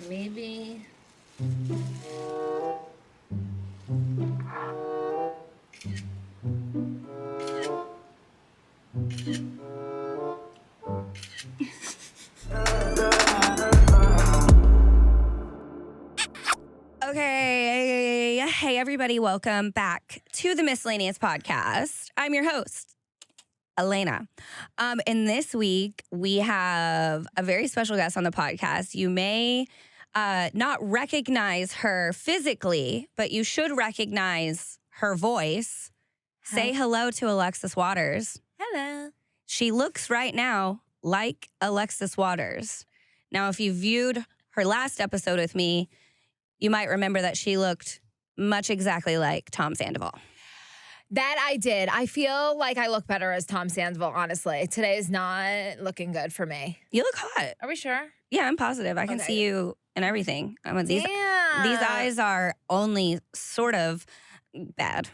maybe. Okay. Hey, everybody. Welcome back to the MiscELENAeous podcast. I'm your host, Elena. And this week, we have a very special guest on the podcast. You may not recognize her physically, but you should recognize her voice. Say hello to Alexis Waters. Hello. She looks right now like Alexis Waters. Now, if you viewed her last episode with me, you might remember that she looked much exactly like Tom Sandoval. That I did. I feel like I look better as Tom Sandoval, honestly. Today is not looking good for me. You look hot. Are we sure? Yeah, I'm positive. I can see you in everything. These eyes are only sort of bad.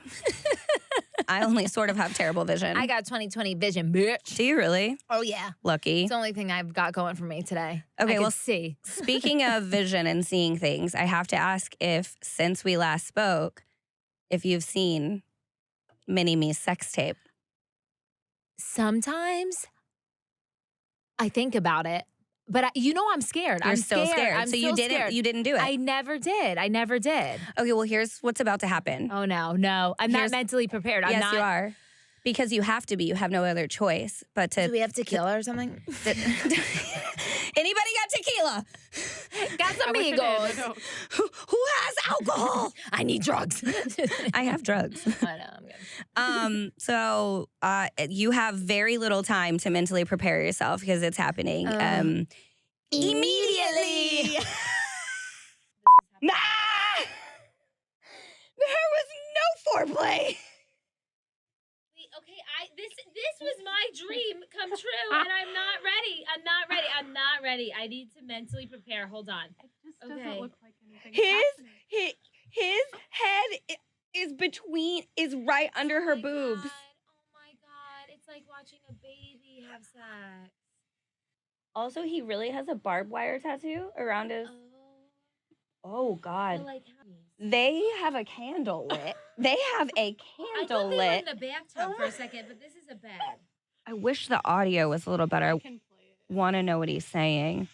I only sort of have terrible vision. I got 20/20 vision, bitch. Do you really? Oh, yeah. Lucky. It's the only thing I've got going for me today. Okay, well, see. Speaking of vision and seeing things, I have to ask if, since we last spoke, if you've seen Mini-Me's sex tape. Sometimes I think about it, but I'm scared. You're I'm still scared. I'm so still scared. You didn't do it. I never did. Okay, well, here's what's about to happen. Oh, no. I'm not mentally prepared. Yes, you are. Because you have to be. You have no other choice but to. Do we have tequila or something? Anybody got tequila? Got some amigos. Who has alcohol? I need drugs. I have drugs. I know, I'm good. So you have very little time to mentally prepare yourself because it's happening immediately. Nah! There was no foreplay. Okay, this was my dream come true, and I'm not ready. I need to mentally prepare. Hold on. It just doesn't look like anything. His head is right under her boobs. Oh my god! It's like watching a baby have sex. Also, he really has a barbed wire tattoo around his. Oh God! But like, They have a candle lit. They have a I candle thought they were lit. in the bathtub for a second, but this is a bed. I wish the audio was a little better. I Can play it. want to know what he's saying.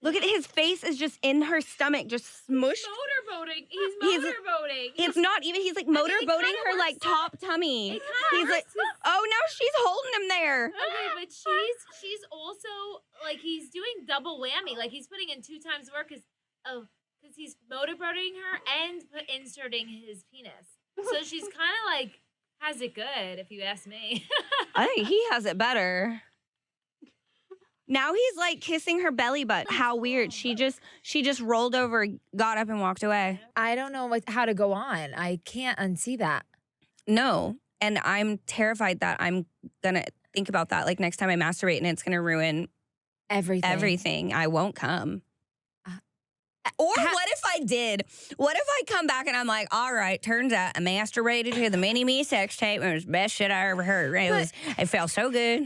Look at his face is just in her stomach, just smushed. Motorboating. He's He's- motorboating. It's not even. He's like mean, it motorboating kinda her like works top tummy. It kinda He's like, hurts his- oh, now she's holding him there. Okay, but she's also like he's doing double whammy. Like he's putting in 2 times work because he's motorboating her and inserting his penis. So she's kind of like has it good, if you ask me. I think he has it better. Now he's like kissing her belly button. How weird. She just rolled over, got up and walked away. I don't know how to go on. I can't unsee that. No. And I'm terrified that I'm going to think about that like next time I masturbate and it's going to ruin everything. I won't come. Or what if I did? What if I come back and I'm like, all right, turns out I masturbated to the Mini-Me sex tape and it was the best shit I ever heard. It felt so good.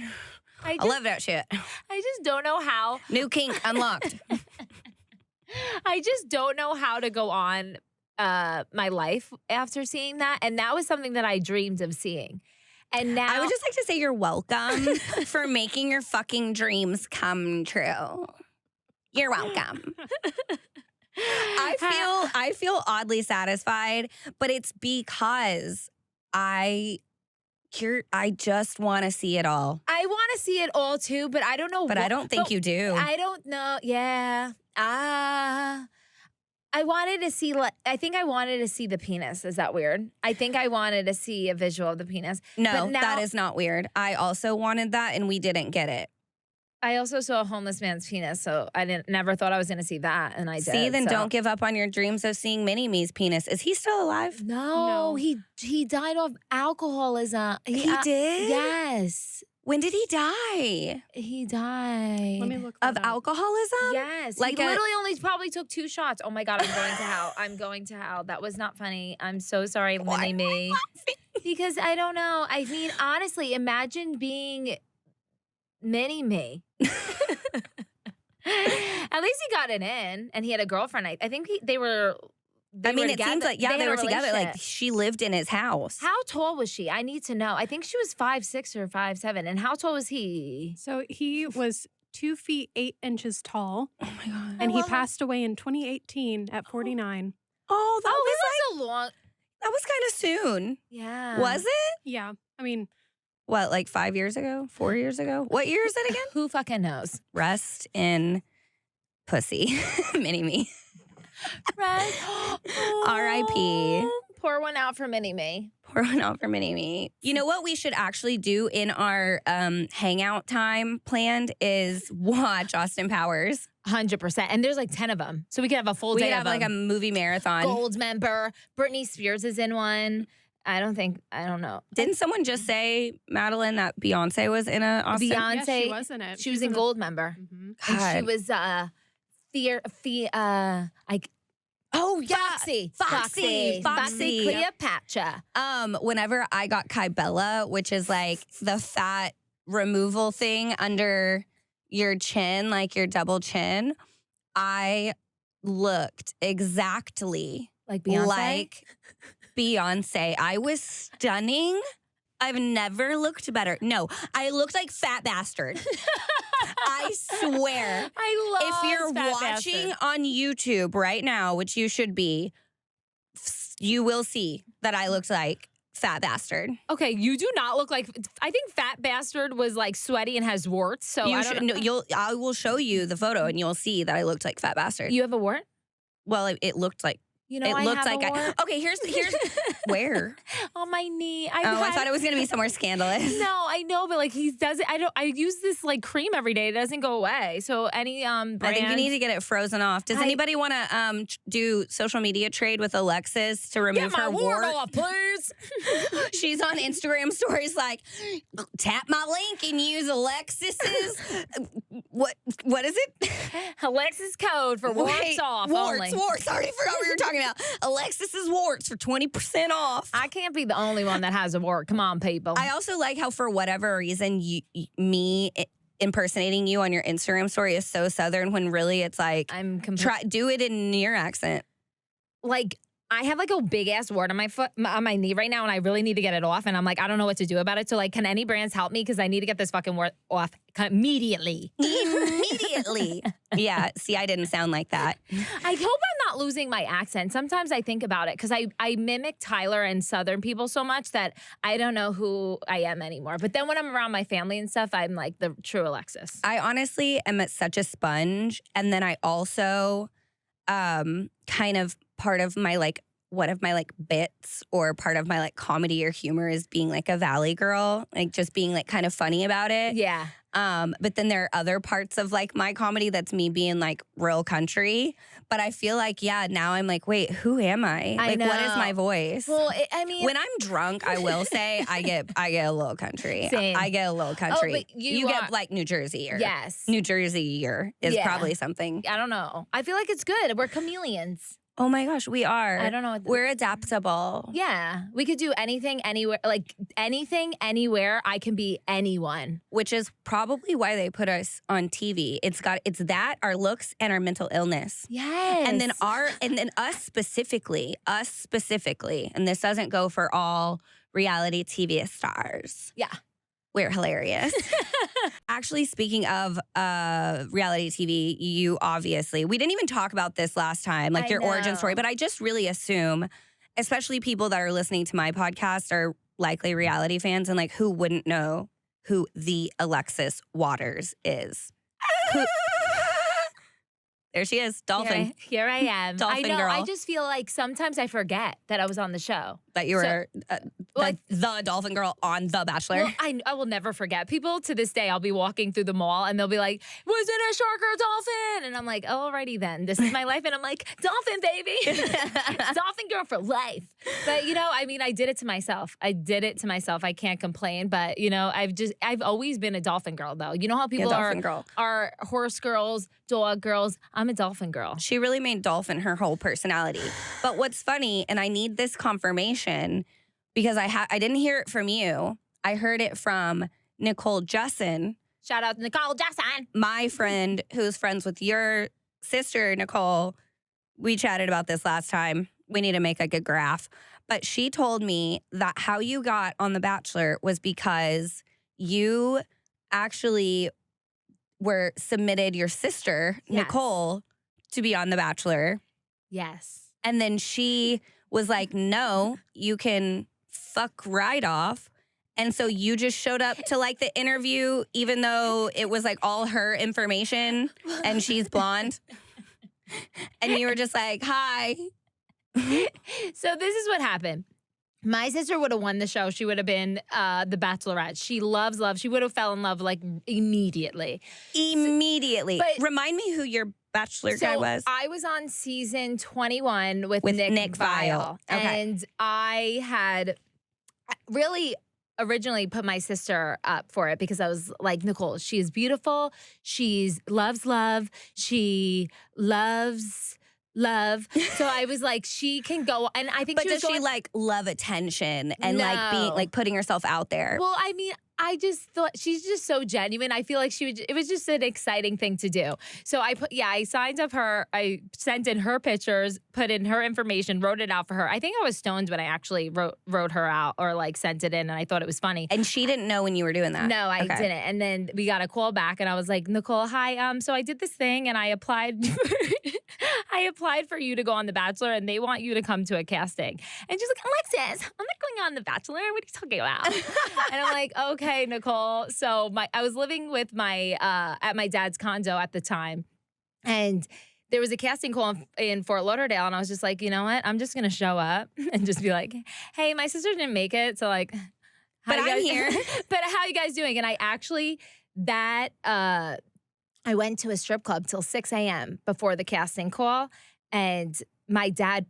I love that shit. I just don't know how. New kink unlocked. I just don't know how to go on my life after seeing that. And that was something that I dreamed of seeing. And now I would just like to say you're welcome for making your fucking dreams come true. You're welcome. I feel oddly satisfied, but it's because I just want to see it all. I want to see it all too, but I don't know. But I don't think you do. I don't know. Yeah. I wanted to see. I think I wanted to see the penis. Is that weird? I think I wanted to see a visual of the penis. No, but now, that is not weird. I also wanted that, and we didn't get it. I also saw a homeless man's penis, so I never thought I was going to see that, and I did. See, then so. don't give up on your dreams of seeing Mini-Me's penis. Is he still alive? No, he died of alcoholism. He did? Yes. When did he die? He died. Let me look Of that up. alcoholism? Yes. Like he literally only probably took 2 shots. Oh my God, I'm going to hell. I'm going to hell. That was not funny. I'm so sorry, Mini-Me. Because I don't know. I mean, honestly, imagine being Mini-Me. At least he got it in, and he had a girlfriend. I think they were. I mean, it seems like, they they had were a together. Like, relationship. she lived in his house. How tall was she? I need to know. I think she was 5'6" or 5'7". And how tall was he? So he was 2 feet 8 inches tall, Oh my God. and he passed away in 2018 at 49. Oh, that was a long. that was kind of soon. Yeah. Was it? Yeah, I mean, What, like 5 years ago? 4 years ago? What year is it again? Who fucking knows? Rest in pussy. Mini-me. R.I.P. Pour one out for Mini-Me. Pour one out for Mini-me. You know what we should actually do in our hangout time planned is watch Austin Powers. 100%. And there's like 10 of them. So we could have a full We day could have of like a them. movie marathon. Gold member. Britney Spears is in one. I don't know. Didn't someone just say, Madelyn, that Beyonce was in a Austin? yes, Beyonce. she was in it. She was in Gold member. Mhm. And she God. was Oh yeah, Foxy Foxy. Cleopatra. Whenever I got Kybella, which is like the fat removal thing under your chin, like your double chin, I looked exactly Like Beyonce. like Beyonce. I was stunning. I've never looked better. No, I looked like Fat Bastard. I swear. I love If you're watching on YouTube right now, which you should be, you will see that I looked like Fat Bastard. Okay, you do not look like. I think Fat Bastard was like sweaty and has warts. So You I should, don't. no, I will show you the photo and you'll see that I looked like Fat Bastard. You have a wart? Well, it looked like You know, it I looked have like a wart. okay. Here's where. On my knee. I thought it was gonna be somewhere scandalous. No, I know, but like he does it. I use this like cream every day. It doesn't go away. So any I think you need to get it frozen off. Does anybody want to do social media trade with Alexis to remove get my her wart wart? off, please. She's on Instagram stories like, tap my link and use Alexis's what is it? Alexis code for warts Wait, off warts, only. warts. I already forgot what we were talking about. Alexis's warts for 20% off. I can't be the only one that has a wart. Come on, people. I also like how for whatever reason me impersonating you on your Instagram story is so Southern when really it's like I'm do it in your accent. like I have like a big ass wart on my foot, on my knee right now, and I really need to get it off. And I'm like, I don't know what to do about it. So like, can any brands help me? Because I need to get this fucking wart off immediately. Immediately. Yeah. See, I didn't sound like that. I hope I'm not losing my accent. Sometimes I think about it because I mimic Tyler and Southern people so much that I don't know who I am anymore. But then when I'm around my family and stuff, I'm like the true Alexis. I honestly am such a sponge. And then I also kind of part of my like one of my like bits or part of my like comedy or humor is being like a valley girl, like just being like kind of funny about it. Yeah. But then there are other parts of like my comedy that's me being like real country. But I feel like, yeah, now I'm like, wait, who am I? I Like, what is know. my voice? Well, I mean, When I'm drunk, I will say I get a little country. Same. I get a little country. but you are- get like New Jersey or yes. New Jersey is Yeah. probably something. I don't know. I feel like it's good. We're chameleons. Oh my gosh, we are. I don't know. We're adaptable. Yeah, we could do anything, anywhere. Like anything, anywhere. I can be anyone. Which is probably why they put us on TV. It's that, our looks, and our mental illness. Yes. And then us specifically, and this doesn't go for all reality TV stars. Yeah. We're hilarious. Actually, speaking of reality TV, you obviously, we didn't even talk about this last time, like I your origin know. story, but I just really assume, especially people that are listening to my podcast are likely reality fans, and like who wouldn't know who the Alexis Waters is? There she is, dolphin. Here I am. Dolphin I know. girl. I just feel like sometimes I forget that I was on the show. That you were like- the dolphin girl on The Bachelor. Well, I will never forget. People to this day, I'll be walking through the mall and they'll be like, was it a shark or a dolphin? And I'm like, oh, alrighty then. This is my life. And I'm like, dolphin, baby. Dolphin girl for life. But, I mean, I did it to myself. I can't complain. But, I've always been a dolphin girl, though. You know how people dolphin girl. are horse girls, dog girls? I'm a dolphin girl. She really made dolphin her whole personality. But what's funny, and I need this confirmation because I didn't hear it from you. I heard it from Nicole Jussin. Shout out to Nicole Jackson. My friend who's friends with your sister, Nicole, we chatted about this last time. We need to make like a graph. But she told me that how you got on The Bachelor was because you actually submitted your sister, Yes. Nicole, to be on The Bachelor. Yes. And then she was like, no, you can fuck right off. And so you just showed up to like the interview, even though it was like all her information and she's blonde. And you were just like, hi. So this is what happened. My sister would have won the show. She would have been the Bachelorette. She loves love. She would have fell in love like immediately. Immediately. But- Remind me who your Bachelor guy was. I was on season 21 with Nick Viall. Viall. Okay. And I had really originally put my sister up for it because I was like, Nicole, she is beautiful. She loves love. She loves love. So I was like, she can go. And I think But she was does she going, like love attention and like being No. like putting herself out there? well, I mean, I just thought she's just so genuine. I feel like it was just an exciting thing to do. So I signed up her. I sent in her pictures, put in her information, wrote it out for her. I think I was stoned when I actually wrote her out or like sent it in, and I thought it was funny. And she didn't know when you were doing that? No, I Okay. didn't. And then we got a call back, and I was like, Nicole, hi. So I did this thing, and I applied. I applied for you to go on The Bachelor, and they want you to come to a casting. And she's like, Alexis, I'm not going on The Bachelor. What are you talking about? And I'm like, okay, Nicole. So I was living with at my dad's condo at the time, and there was a casting call in Fort Lauderdale, and I was just like, you know what? I'm just gonna show up and just be like, hey, my sister didn't make it, so like, But I'm here. But how are you guys doing? And I actually I went to a strip club till 6 a.m. before the casting call, and my dad.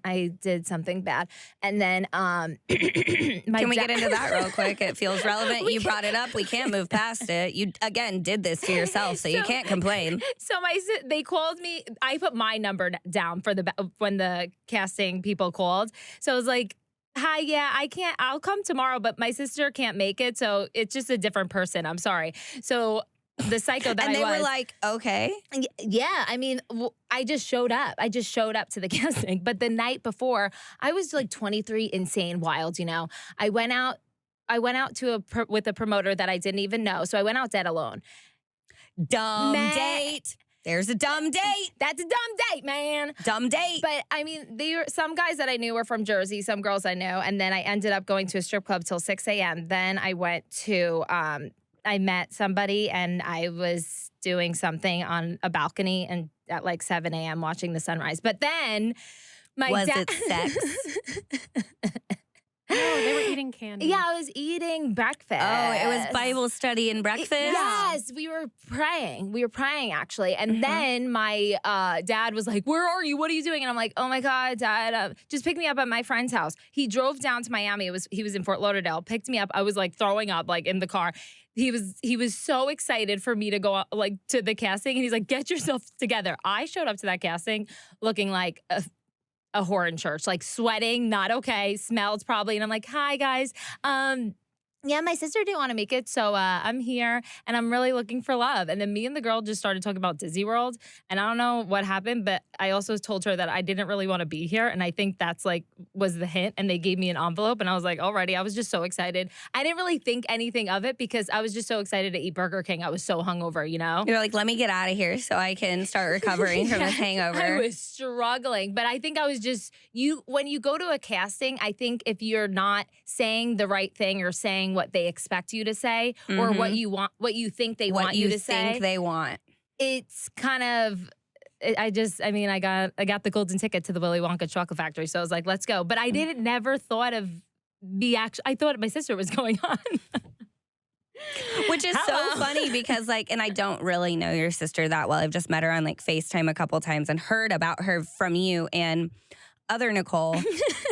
I did something bad. And then Can we get into that real quick? It feels relevant. You brought it up. We can't move past it. You, again, did this to yourself, so you can't complain. So they called me. I put my number down for when the casting people called. So I was like, hi, yeah, I'll come tomorrow, but my sister can't make it. So it's just a different person. I'm sorry. So the psycho that And I they was. were like, okay. Yeah, I mean, I just showed up. I just showed up to the casting. But the night before, I was like 23, insane, wild, you know. I went out with a promoter that I didn't even know. So I went out dead alone. Dumb Man. date. There's a dumb date. That's a dumb date, man. Dumb date. But I mean, some guys that I knew were from Jersey, some girls I knew. And then I ended up going to a strip club till 6 a.m. Then I went to, I met somebody, and I was doing something on a balcony and at like 7 a.m. watching the sunrise. But then Was it sex? No, they were eating candy. Yeah, I was eating breakfast. Oh, it was Bible study and breakfast? Yes, we were praying. We were praying, actually. And Mhm. then my dad was like, where are you? What are you doing? And I'm like, oh my God, Dad, just pick me up at my friend's house. He drove down to Miami. He was in Fort Lauderdale, picked me up. I was like throwing up like in the car. He was so excited for me to go like to the casting. And he's like, get yourself together. I showed up to that casting looking like a whore in church, like sweating, not okay, smelled probably. And I'm like, hi guys. Yeah, my sister didn't want to make it, so I'm here, and I'm really looking for love. And then me and the girl just started talking about Disney World, and I don't know what happened, but I also told her that I didn't really want to be here, and I think that's like was the hint, and they gave me an envelope, and I was like, alrighty. I was just so excited. I didn't really think anything of it because I was just so excited to eat Burger King. I was so hungover, you know? You're like, let me get out of here so I can start recovering from this hangover. I was struggling, but I think I was just when you go to a casting, I think if you're not saying the right thing or saying what they expect you to say or what you want, what you think they want you to say, what you think they want. It's kind of. I got the golden ticket to the Willy Wonka chocolate factory, so I was like, let's go. But I never thought of I thought my sister was going on. Which is Hello. so funny because and I don't really know your sister that well. I've just met her on FaceTime a couple times and heard about her from you and other Nicole.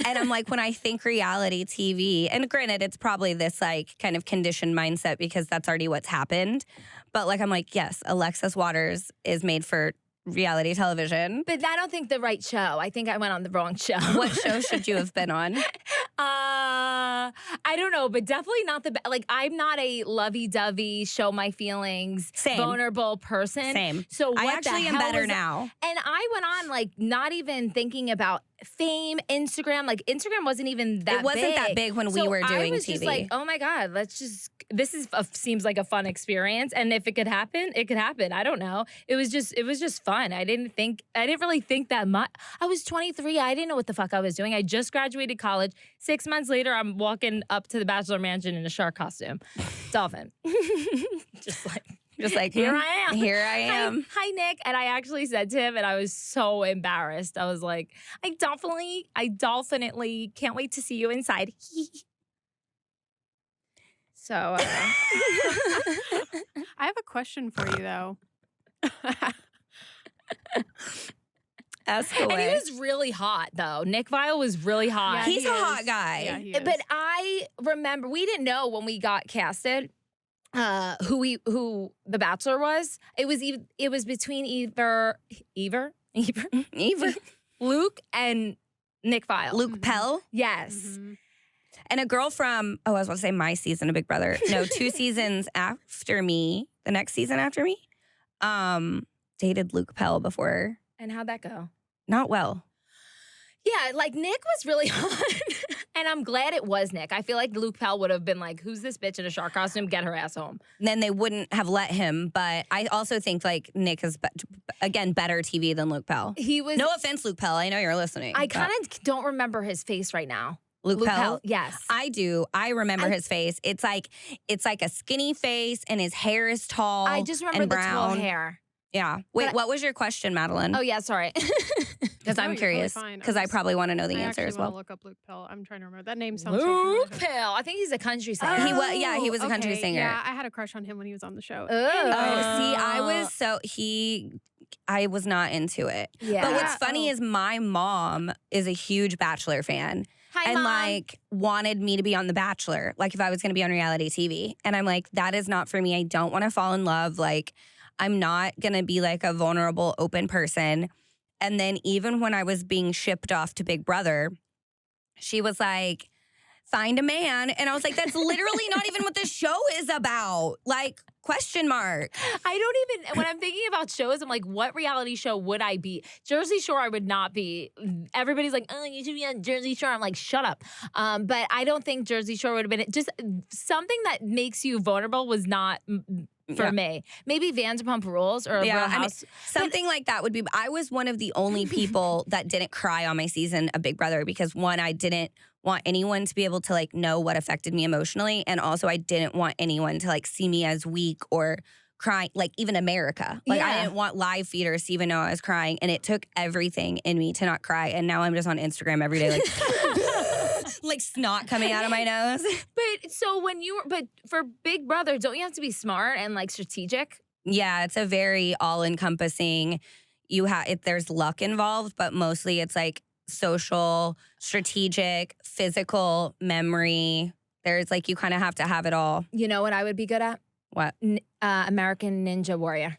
And I'm like, when I think reality TV, and granted, it's probably this kind of conditioned mindset because that's already what's happened. But I'm like, yes, Alexis Waters is made for reality television. But I don't think the right show. I think I went on the wrong show. What show should you have been on? I don't know, but definitely not like I'm not a lovey-dovey, show my feelings, Same. vulnerable person. Same. So what I actually the am hell better was- now. And I went on like not even thinking about fame, Instagram. Like Instagram wasn't even that. It wasn't that big when we So were doing I was TV. just like, oh my god, this seems like a fun experience, and if it could happen, it could happen. I don't know. It was just fun. I didn't really think that much. I was 23. I didn't know what the fuck I was doing. I just graduated college. 6 months later, I'm walking up to the Bachelor mansion in a shark costume, dolphin, just like here I am. Here I am. Hi, Nick. And I actually said to him, and I was so embarrassed. I was like, I definitely can't wait to see you inside. So I have a question for you, though. Ask and away. he was really hot, though. Nick Viall was really hot. Yeah, He's he a is. hot guy. Yeah, he is. But I remember we didn't know when we got casted who the Bachelor was. It was between either Luke and Nick Viall. Luke Pell. Yes. Mhm. And a girl from, I was about to say my season of Big Brother. No, 2 seasons after me, the next season after me, dated Luke Pell before. And how'd that go? Not well. Yeah, like Nick was really hot. And I'm glad it was Nick. I feel like Luke Pell would have been like, who's this bitch in a shark costume? Get her ass home. Then they wouldn't have let him. But I also think like Nick is, again, better TV than Luke Pell. He was. No offense, Luke Pell. I know you're listening. I but kind of don't remember his face right now. Luke Pell. Yes. I do. I remember his face. It's like a skinny face, and his hair is tall. I just remember and the brown. tall hair. Yeah. Wait, But what was your question, Madelyn? Oh, yeah, sorry. Because No, I'm you're totally curious. fine. Because I probably want to know the I answer actually as want well. to look up Luke Pell. I'm trying to remember. That name sounds so Luke familiar. Pell. I think he's a country singer. He was. Yeah, he was a country Okay, singer. Yeah, I had a crush on him when he was on the show. Oh, see, I was not into it. Yeah. But what's funny Oh. is my mom is a huge Bachelor fan. Hi, And Mom. like wanted me to be on The Bachelor, like if I was going to be on reality TV. And I'm like, that is not for me. I don't want to fall in love. Like, I'm not going to be like a vulnerable, open person. And then even when I was being shipped off to Big Brother, she was like, find a man. And I was like, that's literally not even what the show is about. Like, question mark. I don't even, when I'm thinking about shows, I'm like, what reality show would I be? Jersey Shore, I would not be. Everybody's like, oh, you should be on Jersey Shore. I'm like, shut up. But I don't think Jersey Shore would have been, just something that makes you vulnerable was not for Yeah. me. Maybe Vanderpump Rules or Yeah, Real I mean, House. something like that would be. I was one of the only people that didn't cry on my season of Big Brother because one, I didn't want anyone to be able to like know what affected me emotionally, and also I didn't want anyone to like see me as weak or crying. Like even America, like I Yeah. didn't want live feeders to even know I was crying, and it took everything in me to not cry. And now I'm just on Instagram every day, like like snot coming out of my nose. But so but for Big Brother, don't you have to be smart and like strategic? Yeah, it's a very all-encompassing. There's luck involved, but mostly it's like social, strategic, physical, memory. There's like you kind of have to have it all. You know what I would be good at? What? American Ninja Warrior.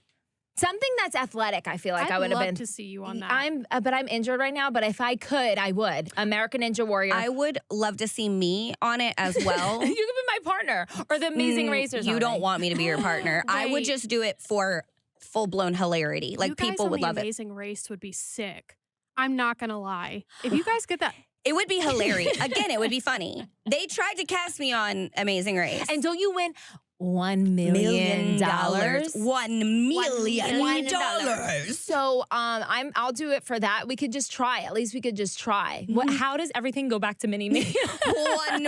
Something that's athletic, I feel like I would have love been. to see you on that. But I'm injured right now. But if I could, I would. American Ninja Warrior. I would love to see me on it as well. You could be my partner or the Amazing Racers. You don't want me to be your partner. I would Wait. just do it for full-blown hilarity. Like you guys people on would the love it. Amazing Race would be sick. I'm not gonna lie. If you guys get that, It would be hilarious. Again, it would be funny. They tried to cast me on Amazing Race. And don't you win $1 million? $1 million. So I'll do it for that. We could just try. At least we could just try. How does everything go back to mini me? $1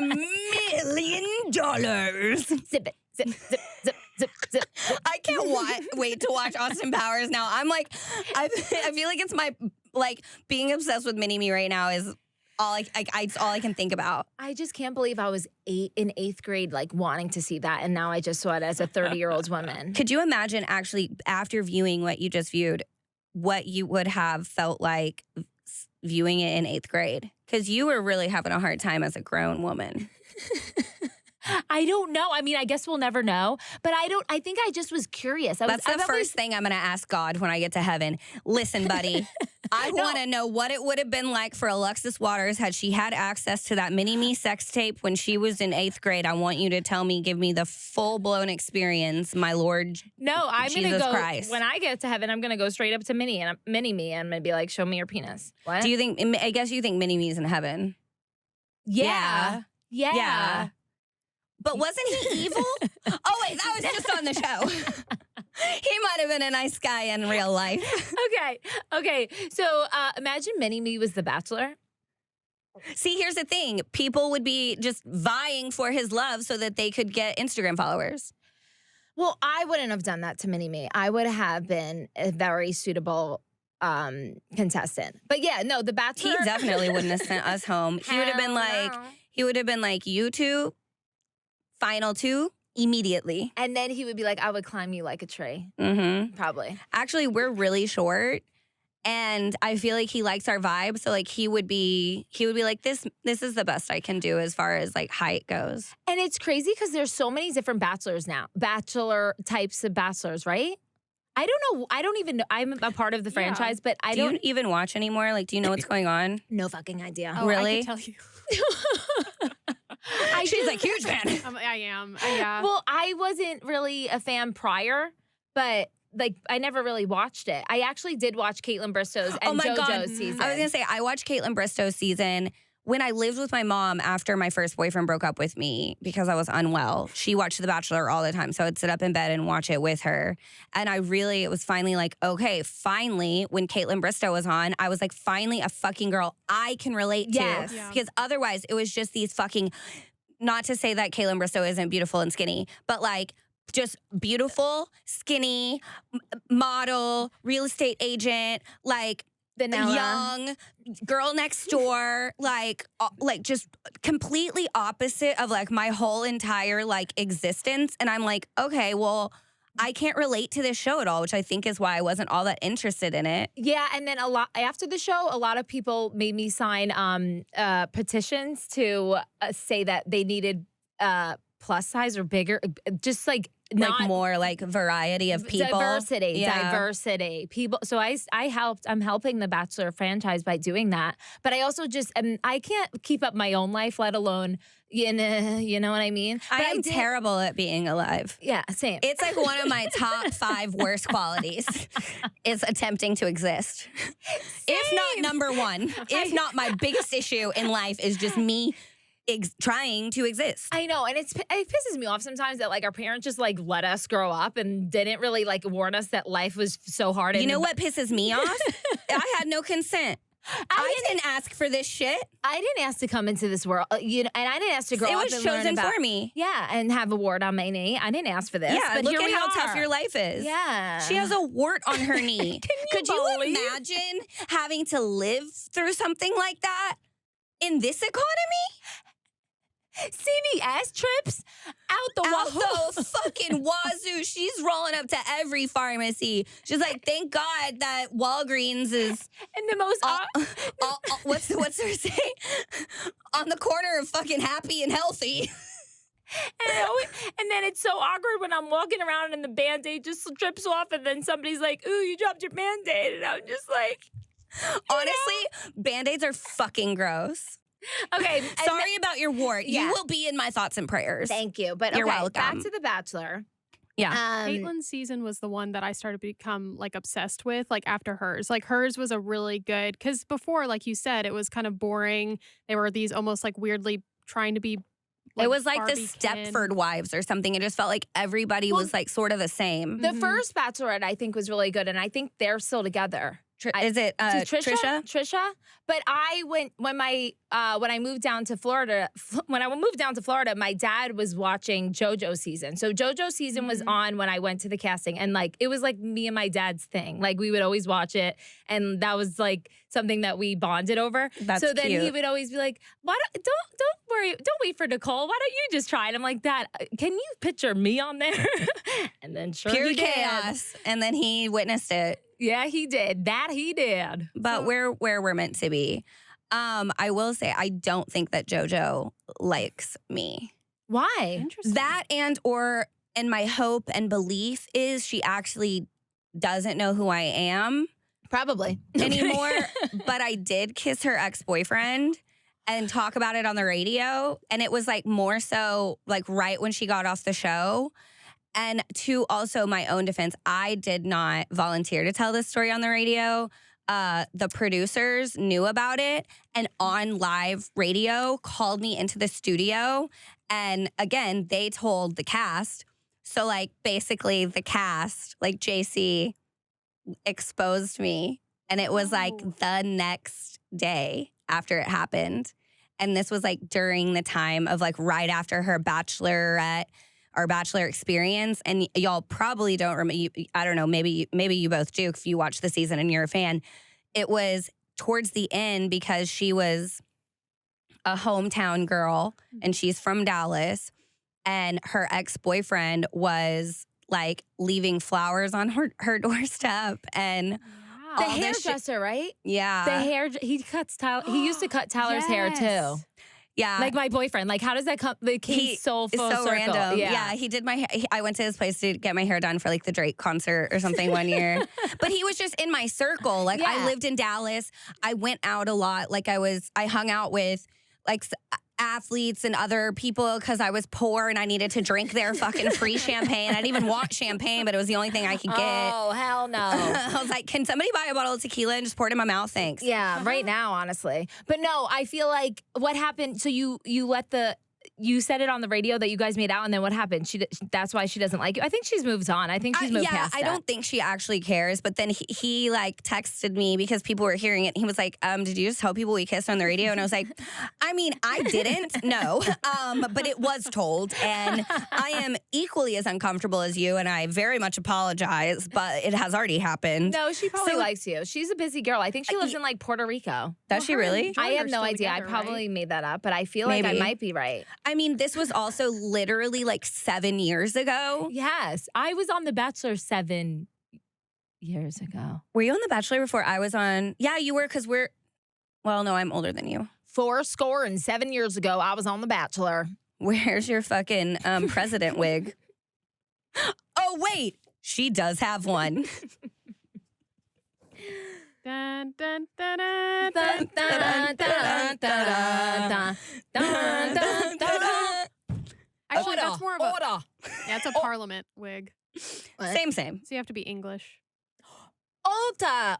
million. Zip it. Zip, zip, zip, zip, zip. I can't wait to watch Austin Powers now. I'm like, I feel like it's my, like, being obsessed with Mini-Me right now is it's all I can think about. I just can't believe I was in eighth grade, like wanting to see that. And now I just saw it as a 30-year-old woman. Could you imagine actually, after viewing what you just viewed, what you would have felt like viewing it in eighth grade? Because you were really having a hard time as a grown woman. I don't know. I mean, I guess we'll never know. But I think I just was curious. That's the first thing I'm going to ask God when I get to heaven. Listen, buddy, I want to know what it would have been like for Alexis Waters had she had access to that mini-me sex tape when she was in 8th grade. I want you to tell me, give me the full-blown experience, my Lord. No, I'm going to Jesus go. Christ. When I get to heaven, I'm going to go straight up to mini-me and I'm going to be like, show me your penis. What? Do you think, I guess you think mini-me's in heaven? Yeah. But wasn't he evil? Oh, wait, that was just on the show. He might have been a nice guy in real life. Okay. So imagine Mini-Me was the Bachelor. See, here's the thing. People would be just vying for his love so that they could get Instagram followers. Well, I wouldn't have done that to Mini-Me. I would have been a very suitable contestant. But yeah, no, the Bachelor. He definitely wouldn't have sent us home. He would have been like, you two, final 2, immediately. And then he would be like, I would climb you like a tree. Mm-hmm. Probably. Actually, we're really short. And I feel like he likes our vibe. So like he would be like, this is the best I can do as far as like height goes. And it's crazy because there's so many different bachelors now. Bachelor types of bachelors, right? I don't know. I don't even know. I'm a part of the franchise, but I don't you even watch anymore? Like, do you know what's going on? no fucking idea. Oh, Really? I can tell you. She's like, huge fan. I am. Yeah. Well, I wasn't really a fan prior, but like I never really watched it. I actually did watch Caitlin Bristow's and JoJo's season. I was gonna say I watched Caitlin Bristow's season when I lived with my mom after my first boyfriend broke up with me because I was unwell. She watched The Bachelor all the time, so I'd sit up in bed and watch it with her. And it was finally like, okay, finally, when Caitlin Bristow was on, I was like, finally a fucking girl I can relate to. Yes. Yeah. Because otherwise it was just these fucking, not to say that Caitlin Bristow isn't beautiful and skinny, but like just beautiful, skinny, model, real estate agent, like Vanilla. young, girl next door, like just completely opposite of like my whole entire like existence. And I'm like, okay, well, I can't relate to this show at all, which I think is why I wasn't all that interested in it. Yeah, and then after the show, a lot of people made me sign petitions to say that they needed plus size or bigger, just like not more like variety of people. Diversity. People. So I'm helping the Bachelor franchise by doing that. But I also I can't keep up my own life, let alone, you know what I mean? But I am terrible at being alive. Yeah, same. It's like one of my top 5 worst qualities is attempting to exist. If not number 1, if not my biggest issue in life is just me trying to exist. I know, and it pisses me off sometimes that like our parents just like let us grow up and didn't really like warn us that life was so hard. You know what pisses me off? I had no consent. I didn't ask for this shit. I didn't ask to come into this world, and I didn't ask to grow up. It was and learn chosen about, for me. Yeah, and have a wart on my knee. I didn't ask for this. Yeah, but look here at we how are. tough your life is. Yeah, she has a wart on her knee. Could you believe? imagine having to live through something like that in this economy? CVS trips out the fucking wazoo. She's rolling up to every pharmacy. She's like, thank God that Walgreens is and the most what's her say? On the corner of fucking happy and healthy. And then it's so awkward when I'm walking around and the Band-Aid just trips off and then somebody's like, ooh, you dropped your Band-Aid. And I'm just like, honestly, Band-Aids are fucking gross. Okay. Sorry about your wart. Yeah. You will be in my thoughts and prayers. Thank you. But You're okay, welcome. back to The Bachelor. Yeah. Caitlin's season was the one that I started to become like obsessed with, like after hers. Like hers was a really good, because before, like you said, it was kind of boring. They were these almost like weirdly trying to be it was like the Barbie Stepford Wives or something. It just felt like everybody was like sort of the same. The first Bachelorette, I think, was really good, and I think they're still together. Is it Trisha? Trisha. But I went when I moved down to Florida. When I moved down to Florida, my dad was watching JoJo's season. So JoJo's season was on when I went to the casting, and like it was like me and my dad's thing. Like we would always watch it, and that was like something that we bonded over. That's so then cute. he would always be like, "Why don't worry, don't wait for Nicole. Why don't you just try it?" I'm like, "Dad, can you picture me on there?" And then sure Pure he did. chaos. And then he witnessed it. Yeah, he did. That he did. But we're where we're meant to be. I will say I don't think that JoJo likes me. Why? Interesting. That and my hope and belief is she actually doesn't know who I am Probably. anymore. But I did kiss her ex-boyfriend and talk about it on the radio. And it was like more so like right when she got off the show. And to also my own defense, I did not volunteer to tell this story on the radio. The producers knew about it and on live radio called me into the studio. And again, they told the cast. So like basically the cast, like JC, exposed me. And it was like the next day after it happened. And this was like during the time of like right after her Bachelorette or Bachelor experience. And y'all probably don't remember, I don't know, maybe you both do if you watch the season and you're a fan. It was towards the end because she was a hometown girl and she's from Dallas. And her ex-boyfriend was like leaving flowers on her doorstep and The all this shit. hairdresser, right? Yeah. The hair, he used to cut Tyler's hair too. Yeah. Like my boyfriend. Like, how does that come? Like, he's so full It's so circle. random. Yeah. Yeah, he did my hair. I went to his place to get my hair done for like the Drake concert or something one year. But he was just in my circle. Like I Yeah. lived in Dallas. I went out a lot. Like I hung out with like athletes and other people because I was poor and I needed to drink their fucking free champagne. I didn't even want champagne, but it was the only thing I could get. Oh, hell no. I was like, can somebody buy a bottle of tequila and just pour it in my mouth? Thanks. Yeah, right now, honestly. But no, I feel like what happened, so you said it on the radio that you guys made out, and then what happened? That's why she doesn't like you. I think she's moved on. I think she's moved past I that. don't think she actually cares. But then he like texted me because people were hearing it. He was like, did you just tell people we kissed on the radio? And I was like, I mean, I didn't, no. But it was told. And I am equally as uncomfortable as you. And I very much apologize, but it has already happened. No, she probably So- likes you. She's a busy girl. I think she lives in like Puerto Rico. Does she really? I have are no still idea. I together, probably right? made that up, but I feel like I Maybe. might be right. I mean, this was also literally like 7 years ago. Yes. I was on The Bachelor 7 years ago. Were you on The Bachelor before I was on? Yeah, you were because well, no, I'm older than you. 7 years ago, I was on The Bachelor. Where's your fucking president wig? Oh, wait. She does have one. Dun, dun, dun, dun, Dun, dun, dun, dun, dun, dun, dun, dun. Actually, that's more of a order. yeah, it's a parliament wig. Same. So you have to be English. Ota.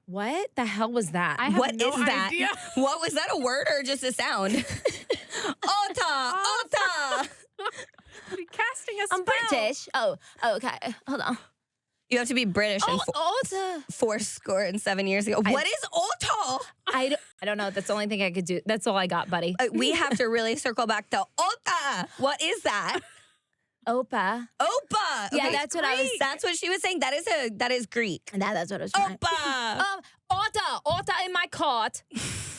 What the hell was that? I have What no is that? idea. What was that, a word or just a sound? Ota. You're casting a spell. I'm British. Oh, okay. Hold on. You have to be British and Ota. 7 years ago. What is Ota? I don't know. That's the only thing I could do. That's all I got, buddy. We have to really circle back to Ota. What is that? Opa. Opa. Yeah, Okay, that's what I was. That's what she was saying. That is Greek. That's what I was trying. Opa. Ota in my cart.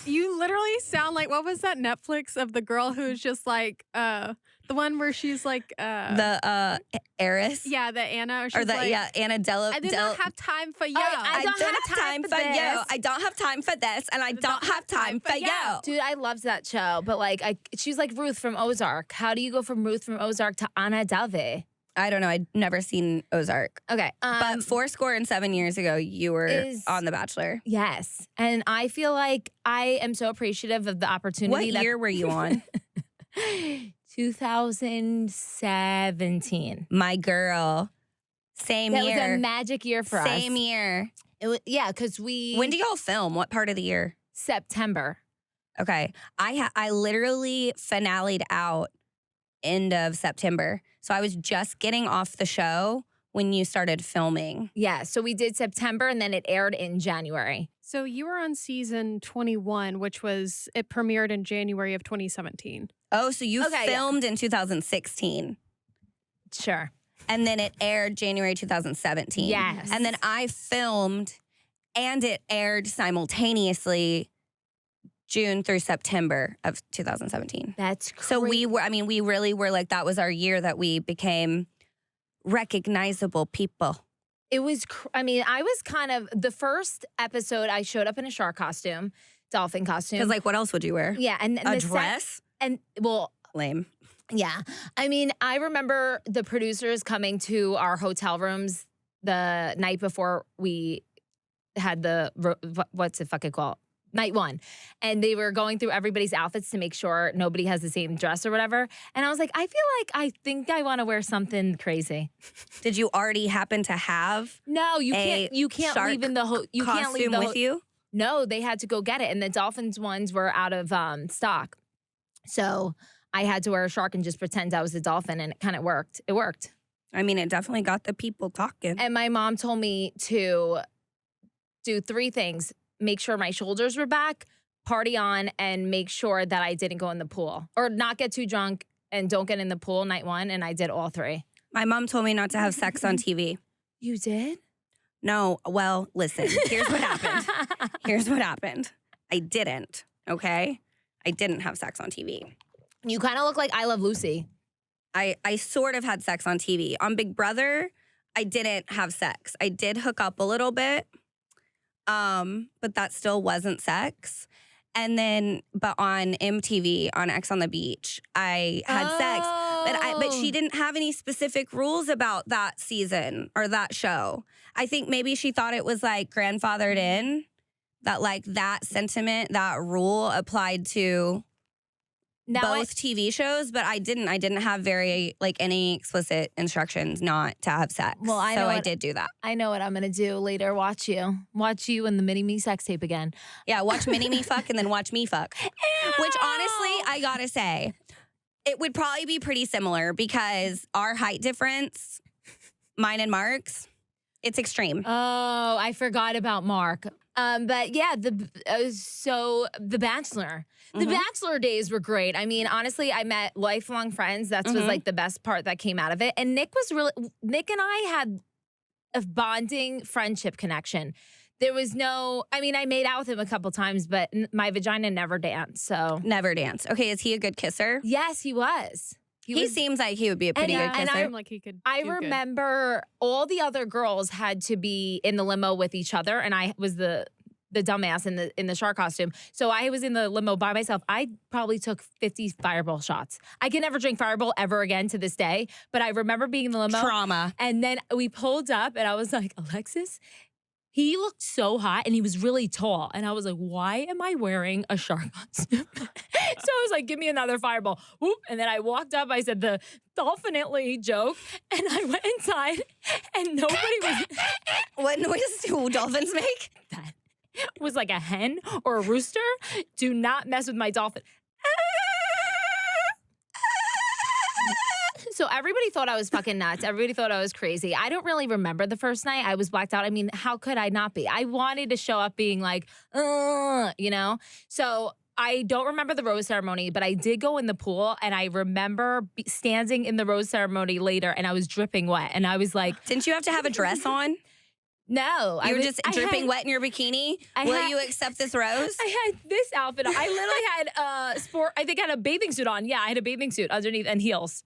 You literally sound like, what was that Netflix of the girl who's just like, the one where she's like, The heiress. yeah, the Anna, or she's Or the like, Anna Della. I did not have time for you. I don't have time for you. this. I don't have time for this, and I don't have time for you. Dude, I loved that show, but like, she's like Ruth from Ozark. How do you go from Ruth from Ozark to Anna Delvey? I don't know. I'd never seen Ozark. Okay, But 7 years ago, you were on The Bachelor. yes, and I feel like I am so appreciative of the opportunity. What year were you on? 2017. My girl. Same That year. was a magic year for us. Same year. It was, yeah, because we. When do y'all film? What part of the year? September. Okay. I literally finale'd out end of September. So I was just getting off the show when you started filming. Yeah, so we did September and then it aired in January. So you were on season 21, which was, it premiered in January of 2017. Oh, so you Okay, filmed in 2016. Sure. And then it aired January 2017. Yes. And then I filmed and it aired simultaneously June through September of 2017. That's crazy. So we really were like, that was our year that we became recognizable people. It was, I was kind of, the first episode, I showed up in a shark costume, dolphin costume. Because like, what else would you wear? Yeah. And A dress? And well, Lame. Yeah. I mean, I remember the producers coming to our hotel rooms the night before we had what's it fucking called? Night one. And they were going through everybody's outfits to make sure nobody has the same dress or whatever. And I was like, I think I want to wear something crazy. Did you already happen to have No, you can't shark leave in the you can't leave costume with you? No, they had to go get it. And the Dolphins ones were out of stock. So I had to wear a shark and just pretend I was a dolphin, and it kind of worked. It worked. I mean, it definitely got the people talking. And my mom told me to do 3 things. Make sure my shoulders were back, party on, and make sure that I didn't go in the pool. Or not get too drunk and don't get in the pool night 1, and I did all 3. My mom told me not to have sex on TV. You did? No, well, listen, here's what happened. Here's what happened. I didn't, okay? I didn't have sex on TV. You kind of look like I Love Lucy. I sort of had sex on TV. On Big Brother, I didn't have sex. I did hook up a little bit, but that still wasn't sex. And then, but on MTV, on X on the Beach, I had sex. But she didn't have any specific rules about that season or that show. I think maybe she thought it was like grandfathered in, that like that sentiment, that rule applied to both TV shows, but I didn't have very like any explicit instructions not to have sex. Well, I did do that. I know what I'm gonna do later. Watch you and the mini me sex tape again. Yeah, watch mini me fuck and then watch me fuck. Which honestly, I gotta say, it would probably be pretty similar because our height difference, mine and Mark's, it's extreme. Oh, I forgot about Mark. But yeah, so The Bachelor. The Bachelor days were great. I mean, honestly, I met lifelong friends. That was like the best part that came out of it. And Nick and I had a bonding friendship connection. There was I made out with him a couple times, but my vagina never danced, so. Never danced. Okay, is he a good kisser? Yes, he was. He seems like he would be a pretty good kisser. I remember all the other girls had to be in the limo with each other, and I was the dumbass in the shark costume. So I was in the limo by myself. I probably took 50 Fireball shots. I can never drink Fireball ever again to this day, but I remember being in the limo. Trauma. And then we pulled up, and I was like, Alexis? He looked so hot, and he was really tall. And I was like, why am I wearing a shark costume? So I was like, give me another Fireball. Whoop. And then I walked up. I said the dolphinately joke. And I went inside, and nobody was. What noise do dolphins make? That was like a hen or a rooster. Do not mess with my dolphin. So everybody thought I was fucking nuts. Everybody thought I was crazy. I don't really remember the first night. I was blacked out. I mean, how could I not be? I wanted to show up being like, you know? So I don't remember the rose ceremony, but I did go in the pool, and I remember standing in the rose ceremony later, and I was dripping wet. And I was like, didn't you have to have a dress on? No. You were just dripping wet in your bikini? Will you accept this rose? I had this outfit on. I literally had I think I had a bathing suit on. Yeah, I had a bathing suit underneath and heels.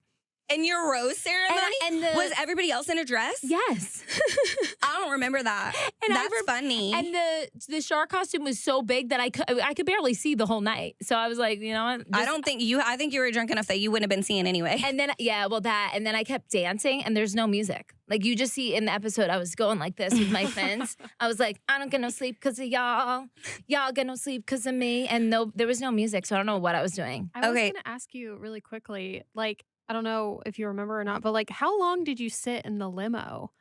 And your rose ceremony? Was everybody else in a dress? Yes. I don't remember that. And that's funny. And the shark costume was so big that I could barely see the whole night. So I was like, you know what? I think you were drunk enough that you wouldn't have been seeing anyway. And then, and then I kept dancing, and there's no music. Like you just see in the episode, I was going like this with my fins. I was like, I don't get no sleep because of y'all. Y'all get no sleep because of me. And there was no music, so I don't know what I was doing. I was going to ask you really quickly, like, I don't know if you remember or not, but like, how long did you sit in the limo?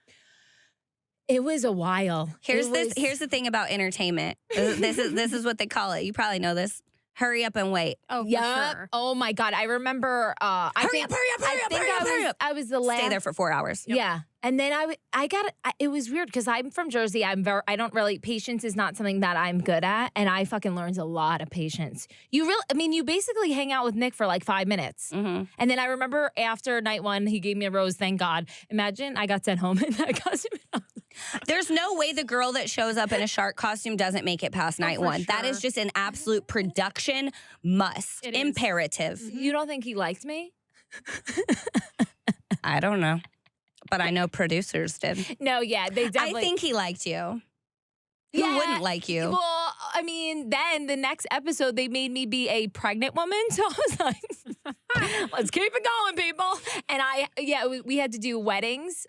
It was a while. Here's the thing about entertainment. This is what they call it. You probably know this. Hurry up and wait. Oh, for sure. Oh my God. I remember. Hurry up. I was the last. Stay there for 4 hours. Yep. Yeah. And then it was weird because I'm from Jersey. Patience is not something that I'm good at. And I fucking learned a lot of patience. You basically hang out with Nick for like 5 minutes. Mm-hmm. And then I remember after night 1, he gave me a rose, thank God. Imagine I got sent home in that costume. There's no way the girl that shows up in a shark costume doesn't make it past night 1. Sure. That is just an absolute production must. Imperative. You don't think he liked me? I don't know. But I know producers did. No, yeah, they definitely. I think he liked you. Who wouldn't like you? Well, I mean, then the next episode, they made me be a pregnant woman. So I was like, Let's keep it going, people. And we had to do weddings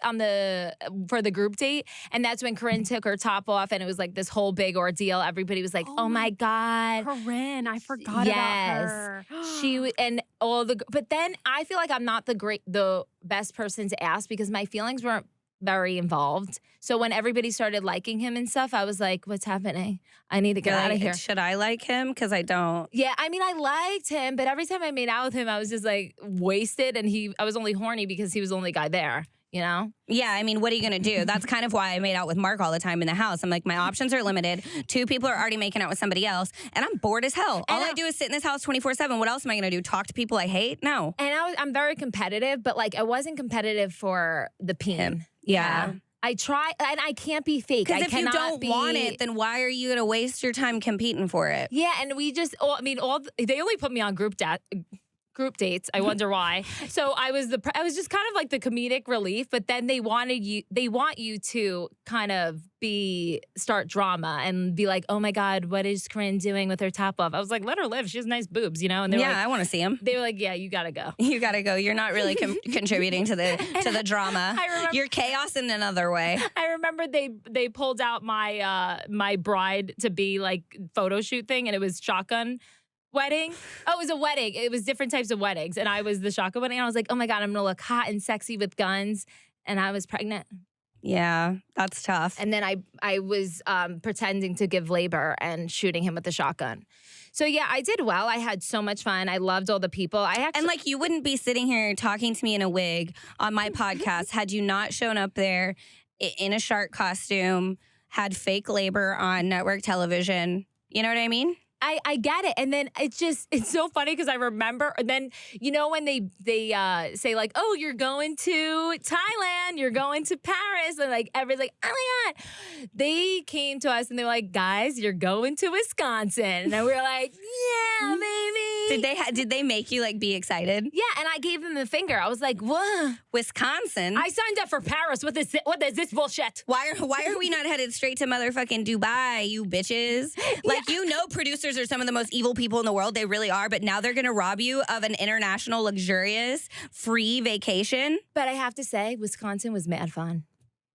for the group date. And that's when Corinne took her top off and it was like this whole big ordeal. Everybody was like, oh my God. Corinne, I forgot about her. But then I feel like I'm not the best person to ask because my feelings weren't very involved. So when everybody started liking him and stuff, I was like, what's happening? I need to get out of here. Should I like him? Because I don't. Yeah, I mean, I liked him, but every time I made out with him, I was just like wasted and I was only horny because he was the only guy there, you know? Yeah, I mean, what are you going to do? That's kind of why I made out with Mark all the time in the house. I'm like, my options are limited. 2 people are already making out with somebody else, and I'm bored as hell. All I do is sit in this house 24/7. What else am I going to do? Talk to people I hate? No. And I'm very competitive, but like I wasn't competitive for the peen. Yeah. I try, and I can't be fake. Because if you don't want it, then why are you going to waste your time competing for it? Yeah, and we just, they only put me on group dates. I wonder why. So I was just kind of like the comedic relief, but then they want you to kind of start drama and be like, oh my God, what is Corinne doing with her top off? I was like, let her live. She has nice boobs, you know? And I want to see them. They were like, yeah, you gotta go. You gotta go. You're not really contributing to the drama. You're chaos in another way. I remember they pulled out my bride to be like photo shoot thing, and it was shotgun wedding. Oh, it was a wedding. It was different types of weddings. And I was the shotgun wedding. And I was like, oh my God, I'm going to look hot and sexy with guns. And I was pregnant. Yeah, that's tough. And then I was pretending to give labor and shooting him with the shotgun. So yeah, I did well. I had so much fun. I loved all the people. And like, you wouldn't be sitting here talking to me in a wig on my podcast had you not shown up there in a shark costume, had fake labor on network television. You know what I mean? I get it. And then it's so funny because I remember, and then, you know, when they say like, oh, you're going to Thailand, you're going to Paris, and like everybody's like, oh my God. They came to us and they were like, guys, you're going to Wisconsin. And we were like, yeah, baby. Did they make you like be excited? Yeah, and I gave them the finger. I was like, what? Wisconsin? I signed up for Paris. What is this bullshit? Why are we not headed straight to motherfucking Dubai, you bitches? Like, you know, producers are some of the most evil people in the world. They really are. But now they're going to rob you of an international, luxurious, free vacation. But I have to say, Wisconsin was mad fun.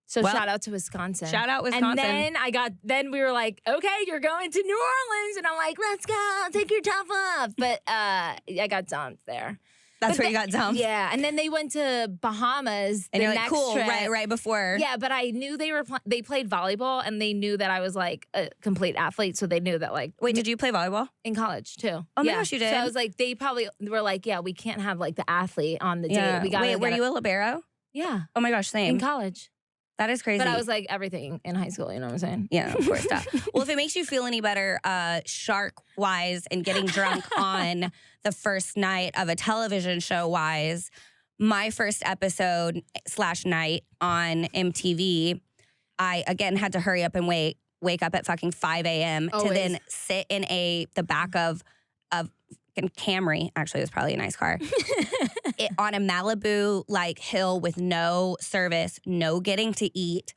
So shout out to Wisconsin. Shout out Wisconsin. And then we were like, okay, you're going to New Orleans. And I'm like, let's go, take your top off. But I got dumped there. That's where you got dumped? Yeah. And then they went to Bahamas and the you're next like, cool, trip. right before. Yeah, but I knew they played volleyball and they knew that I was like a complete athlete. So they knew that like. Wait, did you play volleyball? In college too. Oh my gosh, you did? So I was like, they probably were like, yeah, we can't have like the athlete on the yeah. date. Wait, were you a libero? Yeah. Oh my gosh, same. In college. That is crazy. But I was like everything in high school, you know what I'm saying? Yeah, of course. Well, if it makes you feel any better, shark-wise and getting drunk on the first night of a television show-wise, my first episode / night on MTV, I, again, had to hurry up and wake up at fucking 5 a.m. to then sit in the back of Camry. Actually, it was probably a nice car. On a Malibu like hill with no service, no getting to eat,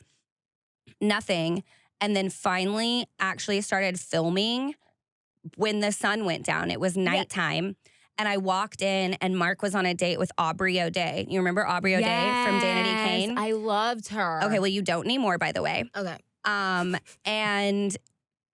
nothing. And then finally actually started filming when the sun went down. It was nighttime. Yeah. And I walked in and Mark was on a date with Aubrey O'Day. You remember Aubrey O'Day from Danity Kane? I loved her. Okay, well, you don't anymore, by the way. Okay. And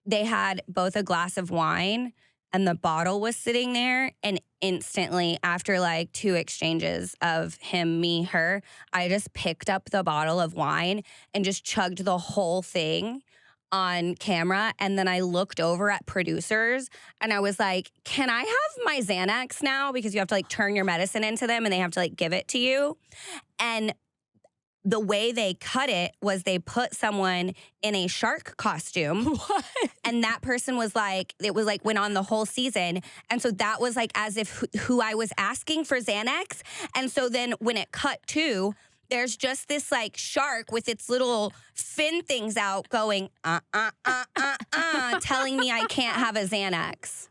they had both a glass of wine and the bottle was sitting there, and instantly, after like 2 exchanges of him, me, her, I just picked up the bottle of wine and just chugged the whole thing on camera. And then I looked over at producers and I was like, can I have my Xanax now? Because you have to like turn your medicine into them and they have to like give it to you. And the way they cut it was they put someone in a shark costume. What? And that person was like, it was like went on the whole season. And so that was like as if who I was asking for Xanax. And so then when it cut to, there's just this like shark with its little fin things out going, telling me I can't have a Xanax.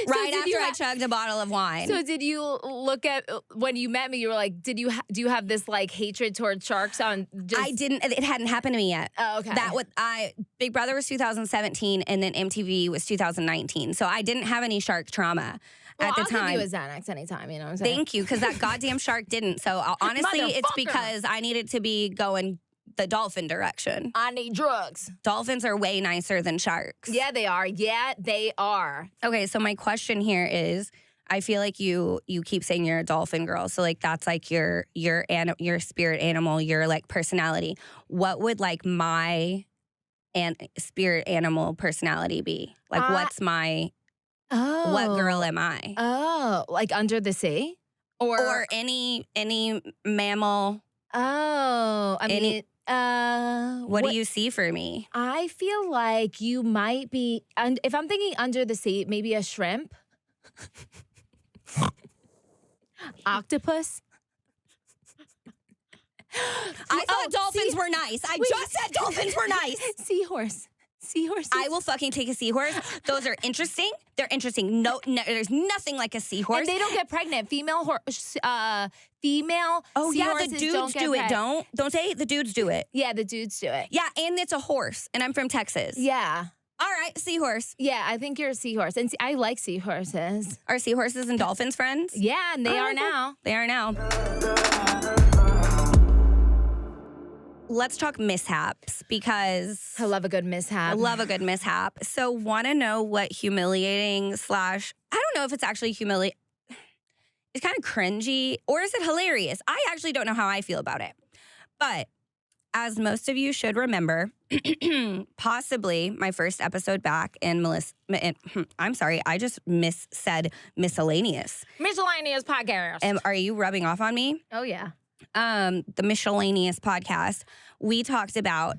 Right did after you I chugged a bottle of wine. So did you look at when you met me? You were like, do you have this like hatred towards sharks? On just I didn't. It hadn't happened to me yet. Oh, okay. Big Brother was 2017, and then MTV was 2019. So I didn't have any shark trauma at the I'll time. give you a Xanax anytime. You know what I'm saying? Thank you, because that goddamn shark didn't. So honestly, it's Motherfucker. because I needed to be going the dolphin direction. I need drugs. Dolphins are way nicer than sharks. Yeah, they are. Yeah, they are. Okay, so my question here is, I feel like you keep saying you're a dolphin girl, so like that's like your spirit animal, your like personality. What would like my spirit animal personality be? Like, what's my what girl am I? Oh, like under the sea, Or any mammal? Oh, I mean. What do you see for me? I feel like you might be, if I'm thinking under the sea, maybe a shrimp, octopus. I thought dolphins were nice. I just said dolphins were nice. Seahorse. Seahorse. I will fucking take a seahorse. Those are interesting. They're interesting. No, there's nothing like a seahorse. And they don't get pregnant. Female Oh yeah, the seahorses dudes do it. Don't they? The dudes do it. Yeah, the dudes do it. Yeah, and it's a horse, and I'm from Texas. Yeah. All right, seahorse. Yeah, I think you're a seahorse. And I like seahorses. Are seahorses and dolphins friends? Yeah, and they are now. They are now. Let's talk mishaps, because I love a good mishap. I love a good mishap. So want to know what humiliating / I don't know if it's actually humiliating. It's kind of cringy, or is it hilarious? I actually don't know how I feel about it. But as most of you should remember, possibly my first episode back in I'm sorry, I just said MiscELENAeous. MiscELENAeous podcast. Are you rubbing off on me? Oh, yeah. The MiscELENAeous podcast, we talked about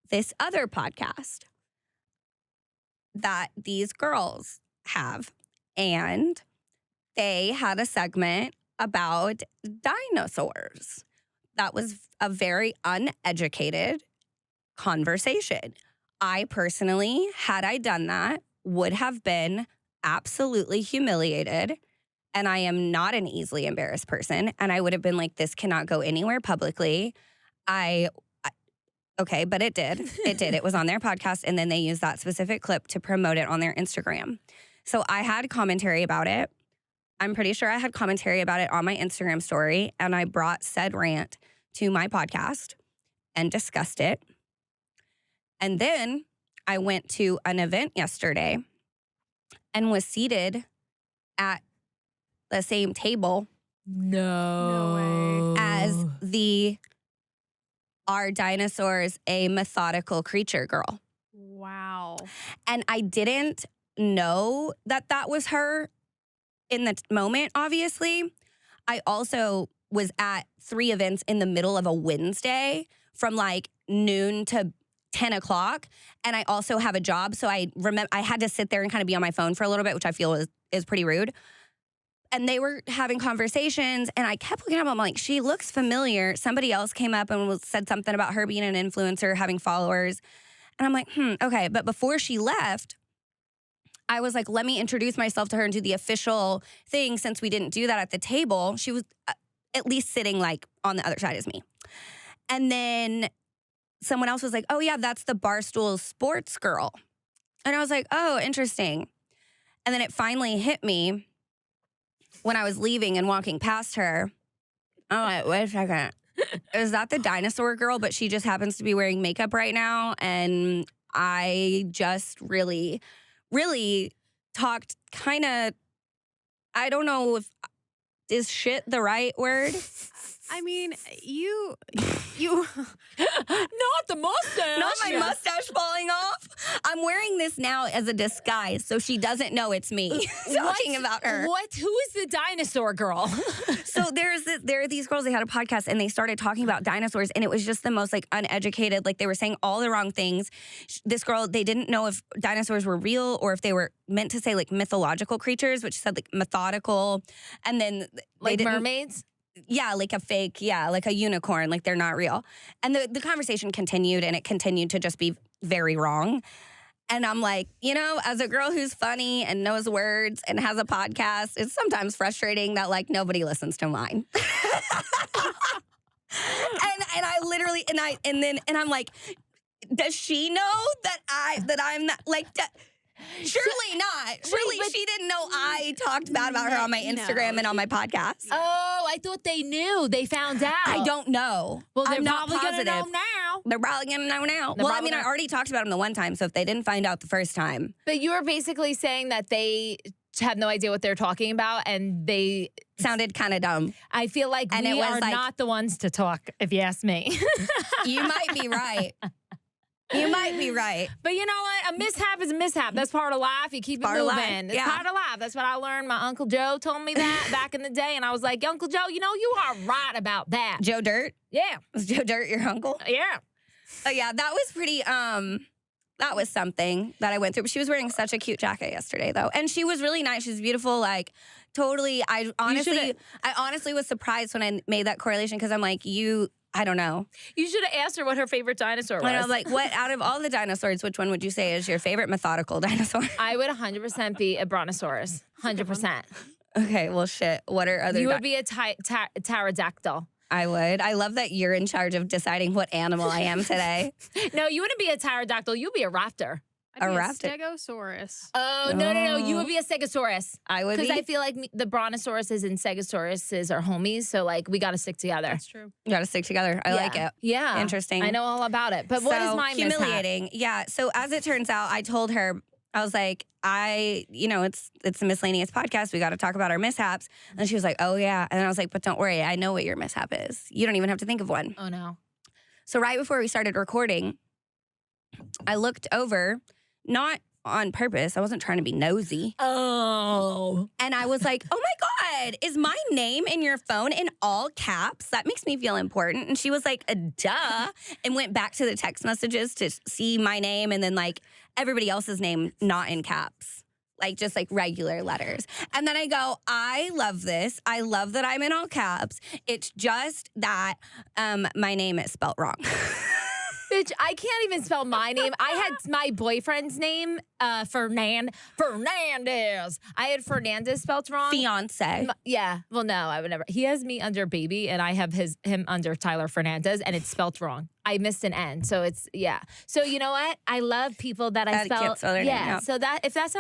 this other podcast that these girls have. And they had a segment about dinosaurs. That was a very uneducated conversation. I personally, had I done that, would have been absolutely humiliated. And I am not an easily embarrassed person. And I would have been like, this cannot go anywhere publicly. Okay, but it did. It did. It was on their podcast. And then they used that specific clip to promote it on their Instagram. So I had commentary about it. I'm pretty sure I had commentary about it on my Instagram story. And I brought said rant to my podcast and discussed it. And then I went to an event yesterday and was seated at the same table No way. as Are Dinosaurs a Methodical Creature girl. Wow. And I didn't know that that was her in the moment, obviously. I also was at 3 events in the middle of a Wednesday from like noon to 10 o'clock. And I also have a job. So I remember I had to sit there and kind of be on my phone for a little bit, which I feel is pretty rude. And they were having conversations, and I kept looking up. I'm like, she looks familiar. Somebody else came up and said something about her being an influencer, having followers. And I'm like, okay. But before she left, I was like, let me introduce myself to her and do the official thing, since we didn't do that at the table. She was at least sitting like on the other side as me. And then someone else was like, oh yeah, that's the Barstool Sports girl. And I was like, oh, interesting. And then it finally hit me when I was leaving and walking past her. I'm like, wait a second. Is that the dinosaur girl? But she just happens to be wearing makeup right now. And I just really, really talked kind of, I don't know if, is shit the right word? I mean, you Not the mustache. Not my mustache falling off. I'm wearing this now as a disguise, so she doesn't know it's me talking about her. What? Who is the dinosaur girl? So there are these girls, they had a podcast and they started talking about dinosaurs, and it was just the most like uneducated, like they were saying all the wrong things. This girl, they didn't know if dinosaurs were real or if they were meant to say like mythological creatures, which said like methodical. And then Like mermaids? Yeah, like a fake, like a unicorn, like they're not real. And the conversation continued, and it continued to just be very wrong. And I'm like, you know, as a girl who's funny and knows words and has a podcast, it's sometimes frustrating that like nobody listens to mine. And I literally and I'm like, does she know that I'm not like surely not. Surely she didn't know I talked bad about her on my Instagram and on my podcast. Oh, I thought they knew. They found out. I don't know. Well, they're I'm not probably positive. gonna know now. They're probably gonna know now. They're Well, I probably mean, I gonna- already talked about them the one time, so if they didn't find out the first time. But you were basically saying that they have no idea what they're talking about, and they Sounded kind of dumb. I feel like And we it was are like- not the ones to talk, if you ask me. You might be right. You might be right. But you know what? A mishap is a mishap. That's part of life. You keep it Part of moving. life, It's yeah. part of life. That's what I learned. My Uncle Joe told me that back in the day. And I was like, Uncle Joe, you know, you are right about that. Joe Dirt? Yeah. Was Joe Dirt your uncle? Yeah. Oh yeah, that was pretty that was something that I went through. But she was wearing such a cute jacket yesterday though. And she was really nice. She's beautiful, like totally. I honestly was surprised when I made that correlation because I'm like, I don't know. You should have asked her what her favorite dinosaur was. And I was like, what out of all the dinosaurs, which one would you say is your favorite methodical dinosaur? I would 100% be a brontosaurus. 100%. Okay, well shit. What are other You would be a pterodactyl. I would. I love that you're in charge of deciding what animal I am today. No, you wouldn't be a pterodactyl. You'd be a raptor. I'd be A a raptor. Stegosaurus. Oh, no. You would be a stegosaurus. I would Because be. I feel like the brontosauruses and stegosauruses are homies. So, like, we got to stick together. That's true. You got to stick together. I like it. Yeah. Interesting. I know all about it. But what is my mishap? humiliating? Yeah. So as it turns out, I told her, I was like, it's the MiscELENAeous podcast. We got to talk about our mishaps. And she was like, oh yeah. And I was like, but don't worry, I know what your mishap is. You don't even have to think of one. Oh, no. So right before we started recording, I looked over, not on purpose. I wasn't trying to be nosy. Oh. And I was like, oh my God, is my name in your phone in all caps? That makes me feel important. And she was like, duh. And went back to the text messages to see my name and then like everybody else's name not in caps. Like just like regular letters. And then I go, I love this. I love that I'm in all caps. It's just that my name is spelled wrong. Bitch, I can't even spell my name. I had my boyfriend's name, Fernandez. I had Fernandez spelled wrong. Fiance. Yeah. Well, no, I would never. He has me under baby, and I have him under Tyler Fernandez, and it's spelled wrong. I missed an N, so it's So you know what? I love people that I That spell. can't spell their name, yeah. So if that's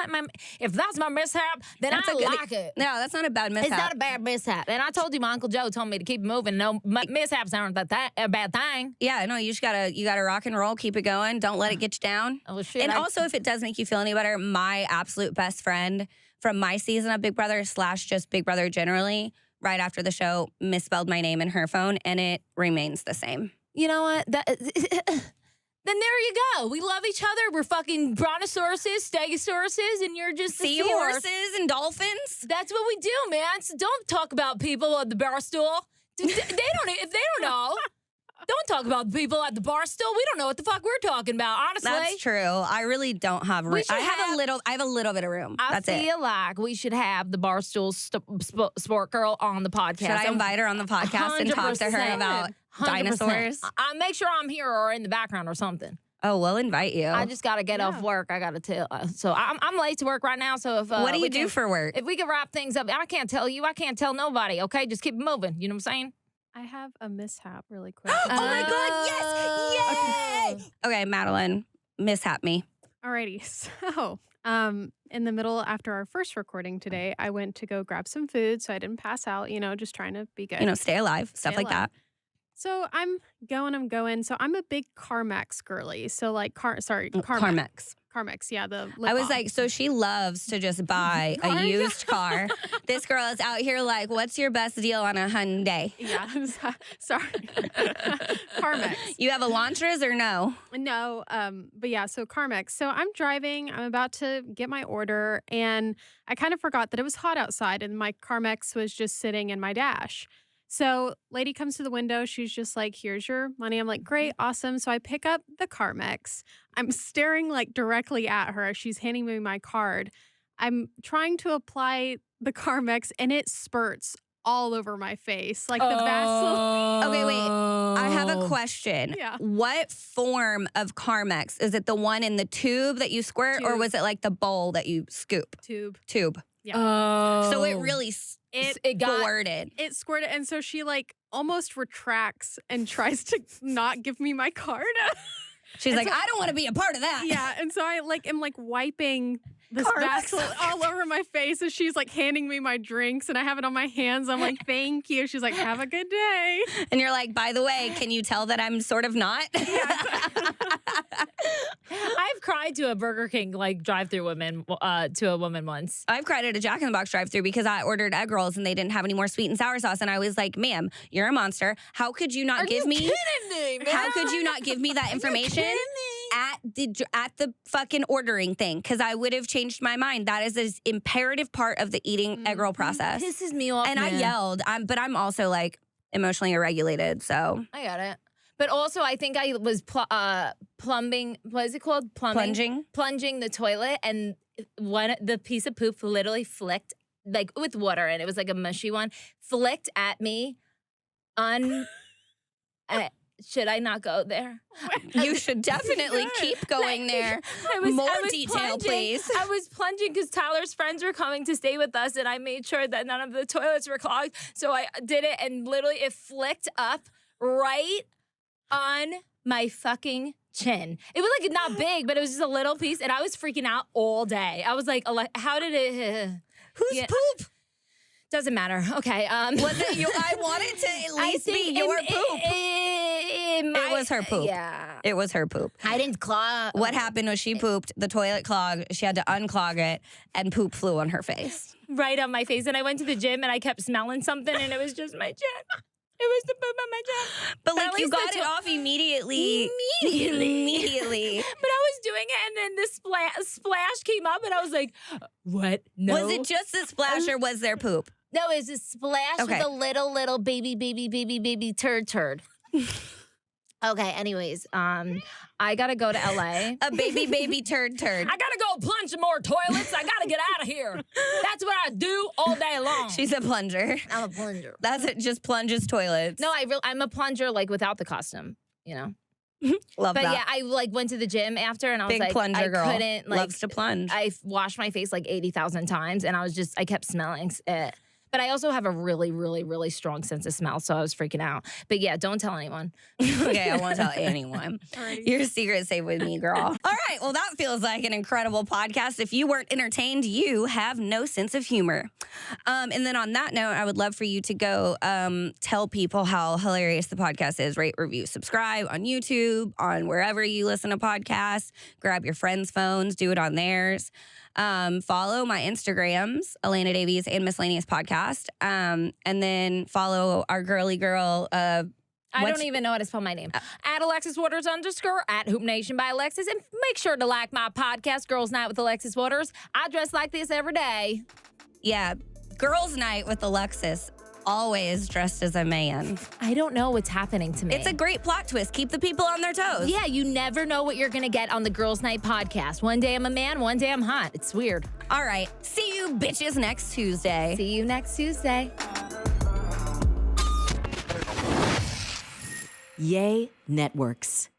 my mishap, then That's I a good- like it. No, that's not a bad mishap. It's not a bad mishap. And I told you, my Uncle Joe told me to keep moving. No, mishaps aren't a bad thing. Yeah, no, you gotta rock and roll, keep it going. Don't let it get you down. Oh shit! And also, if it does make you feel any better, my absolute best friend from my season of Big Brother / just Big Brother generally, right after the show, misspelled my name in her phone, and it remains the same. you know what? Then there you go. We love each other. We're fucking brontosauruses, stegosauruses, and you're just a seahorse. Seahorses and dolphins. That's what we do, man. So don't talk about people at the bar stool. If they don't know, don't talk about people at the bar stool. We don't know what the fuck we're talking about, honestly. That's true. I really don't have room. I have a little bit of room. That's it. feel like we should have the Barstool Sport Girl on the podcast. Should I invite her on the podcast and talk to her 100%. about 100%. dinosaurs? I make sure I'm here or in the background or something. Oh, we'll invite you. I just gotta get off work. I gotta tell. So I'm late to work right now. So if what do you do for work? If we can wrap things up, I can't tell you. I can't tell nobody. Okay, just keep it moving. You know what I'm saying? I have a mishap really quick. Oh my God, yes! Yay! Okay, Madelyn, mishap me. Alrighty. So, in the middle after our first recording today, I went to go grab some food so I didn't pass out, just trying to be good. Stay alive, stuff Stay like alive. that. So I'm going. So I'm a big CarMax girly. So like CarMax. CarMax, yeah. The lip I was balm. like, so she loves to just buy a used car. This girl is out here like, what's your best deal on a Hyundai? Yeah, sorry. CarMax. You have Elantras or no? No, but yeah, so CarMax. So I'm driving, I'm about to get my order, and I kind of forgot that it was hot outside and my CarMax was just sitting in my dash. So lady comes to the window, she's just like, here's your money. I'm like, great, awesome. So I pick up the CarMax. I'm staring like directly at her as she's handing me my card. I'm trying to apply the CarMax and it spurts all over my face. Like the Vaseline. Okay, wait. I have a question. Yeah. What form of Carmex? Is it the one in the tube that you squirt, or Tube. was it like the bowl that you scoop? Tube. Oh. So it really it got squirted. It squirted, and so she like almost retracts and tries to not give me my card. She's And like, so- I don't want to be a part of that. Yeah, and so I like am like wiping this Carmex Vaseline all over my face as she's like handing me my drinks, and I have it on my hands. I'm like, thank you. She's like, have a good day. And you're like, by the way, can you tell that I'm sort of not? I've cried to a Burger King like drive-through woman to a woman once. I've cried at a Jack in the Box drive-thru because I ordered egg rolls and they didn't have any more sweet and sour sauce. And I was like, ma'am, you're a monster. How could you not give me? me? How could you not give me that information at the fucking ordering thing? Because I would have changed my mind. That is an imperative part of the eating egg roll process. Pisses me off. And I man. yelled. But I'm also like emotionally irregulated. So I got it. But also, I think I was plumbing. What is it called? Plunging the toilet, and the piece of poop literally flicked like with water, and it was like a mushy one. Flicked at me. Should I not go there? you should definitely keep going there. More detail, plunging. please. I was plunging because Tyler's friends were coming to stay with us, and I made sure that none of the toilets were clogged. So I did it, and literally it flicked up right on my fucking chin. It was like not big, but it was just a little piece, and I was freaking out all day. I was like, how did it? Whose poop? Doesn't matter. Okay. Was it you? I wanted to at least be your poop. It was her poop. Yeah. It was her poop. I didn't clog. What happened was she pooped, the toilet clogged, she had to unclog it, and poop flew on her face. Right on my face. And I went to the gym and I kept smelling something, and it was just my chin. It was the poop on my chin. But At like you least got the it off immediately. Immediately. But I was doing it, and then the splash came up, and I was like, what? No. Was it just a splash or was there poop? No, it was a splash Okay. with a little baby turd. Okay, anyways, I gotta go to LA. A baby turd. I gotta go plunge some more toilets. I gotta get out of here. That's what I do all day long. She's a plunger. I'm a plunger. That's it, just plunges toilets. No, I'm a plunger like without the costume, you know? Love But that. yeah, I like went to the gym after, and I was Big like, plunger I girl. couldn't like. Loves to plunge. I washed my face like 80,000 times, and I kept smelling it. But I also have a really, really, really strong sense of smell, so I was freaking out. But yeah, don't tell anyone. Okay, I won't tell anyone. Alrighty. Your secret's safe with me, girl. All right, well, that feels like an incredible podcast. If you weren't entertained, you have no sense of humor. And then on that note, I would love for you to go tell people how hilarious the podcast is. Rate, review, subscribe on YouTube, on wherever you listen to podcasts. Grab your friends' phones, do it on theirs. Follow my Instagrams, Elena Davies and MiscELENAeous Podcast. And then follow our girly girl. I What's- don't even know how to spell my name. At Alexis Waters _ at Hoop Nation by Alexis. And make sure to like my podcast, Girls Night with Alexis Waters. I dress like this every day. Yeah, girls' night with Alexis. Always dressed as a man. I don't know what's happening to me. It's a great plot twist. Keep the people on their toes. Yeah, you never know what you're going to get on the Girls Night podcast. One day I'm a man, one day I'm hot. It's weird. All right. See you bitches next Tuesday. See you next Tuesday. Yay Networks.